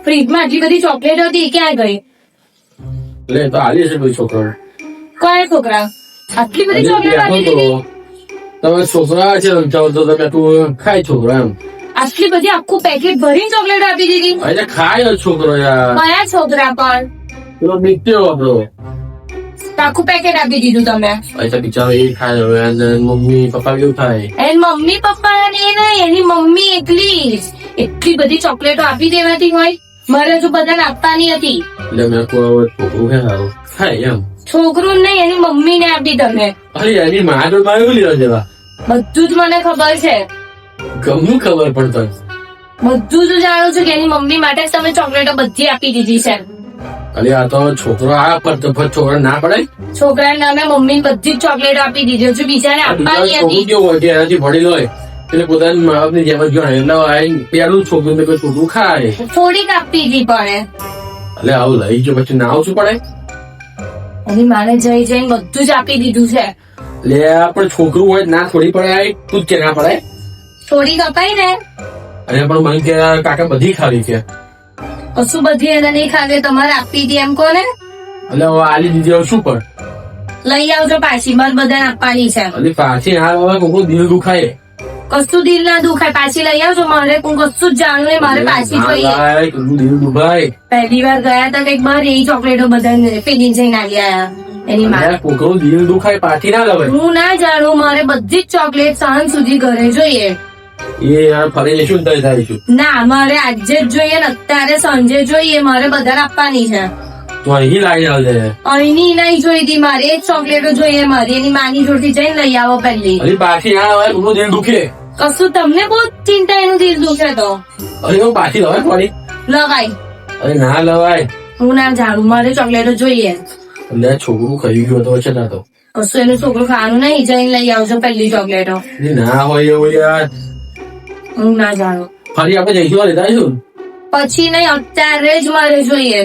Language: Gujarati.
ફ્રીજમાં આટલી બધી ચોકલેટ હતી ક્યાં ગઈ? એટલે તો આલી છે કોઈ છોકરો કયા છોકરા આટલી બધી ચોકલેટ આપી દીધી? તમે છોકરા છે રમચાવો તો તમે તું ખાય છોકરો એમ આટલી બધી આખું પેકેટ ભરીને ચોકલેટ આપી દીધી? એટલે ખાય છોકરો યાર કયા છોકરા પણ? પેલો નીકળ્યો આપણો આખું પેકેટ આપી દીધું તમે? એટલે બિચારો એ ખાય હવે અને મમ્મી પપ્પા કેવું થાય એની મમ્મી પપ્પા ને નહીં, એની મમ્મી એકલી જ. એટલી બધી ચોકલેટો આપી દેવાતી હોય? મારે હજુ બધાને આપવાની હતી. એટલે મેં કોઈ છોકરું હે સારું ખાય એમ છોકરું નહીં, એની મમ્મી ને આપી તમે. અરે એની માં તો મારું લેવા જેવા બધું જ મને ખબર છે, ગમનું ખબર પડતો બધું જ જાણું છું કે એની મમ્મી માટે જ તમે ચોકલેટો બધી આપી દીધી છે. અરે આ તો છોકરો આ પર તો છોકરા ના પડે છોકરાના નામે મમ્મી બધી જ ચોકલેટો આપી દીધી, હજુ બીજાને આપવાની છોકરું હતી. કેવું હોય કે એનાથી ભણેલો હોય એટલે પોતાની મા બાપ ની જેમ જ ગણે એટલે પેલું છોકરું ને કોઈ છોકરું ખાય થોડીક આપી હતી પણ એટલે આવું લઈ ગયો પછી ના આવશું પડે એની માને જઈ જઈને બધું જ આપી દીધું છે. એટલે પણ છોકરું હોય ના થોડી પડે તું જ કે ના પડે થોડીક અપાઈ ને અને પણ મને કે કાકા બધી ખાવી કે કશું બધી એને નહીં ખાવે, તમારે આપી હતી એમ કોને? એટલે હવે આલી દીધી હવે શું પણ લઈ આવજો પાછી, મારે બધાને આપવાની છે. એટલે પાછી આ હવે કોકનું દિલ દુખાય કશું દિલ ના દુખાય, પાછી લઈ આવજો. મારે હું કશું જ જાણું નહીં, મારે પાછી જોઈએ. કોકનું દિલ દુખાય પહેલી વાર ગયા હતા કઈક બહાર એ ચોકલેટો બધાને ફેંકી જઈને આવી આયા એની માં. કોકનું દિલ દુખાય પાછી ના લવાય હું ના જાણું, મારે બધી જ ચોકલેટ સાંજ સુધી ઘરે જોઈએ. એ યાર ફરી લેશું ને થાય છું ના, મારે આજે જ જોઈએ ને અત્યારે સાંજે જોઈએ, મારે બધાને આપવાની છે. તો અહીં લાવી આવજે અહીંની નહીં જોઈતી, મારે એ જ ચોકલેટો જોઈએ મારી. એની માની જોડથી જઈને લઈ આવો પહેલી. અરે પાછી ના લવાય કોકનું દિલ દુખે કશું તમને બહુ ચિંતા એનું દિલ દુખે તો અરે હું પાછી લવાય થોડી લવાય. અરે ના લવાય હું ના જાણું, મારે ચોકલેટો જોઈએ. એટલે છોકરું ખાઈ ગયું તો છે ના તો કશું એનું છોકરું ખાવાનું નહીં, જઈને લઈ આવજો પહેલી ચોકલેટો. એ ના હોય એવું યાર હું ના જાણું. ફરી આપણે જઈશું લેતા આવીશું પછી નહીં, અત્યારે જ મારે જોઈએ.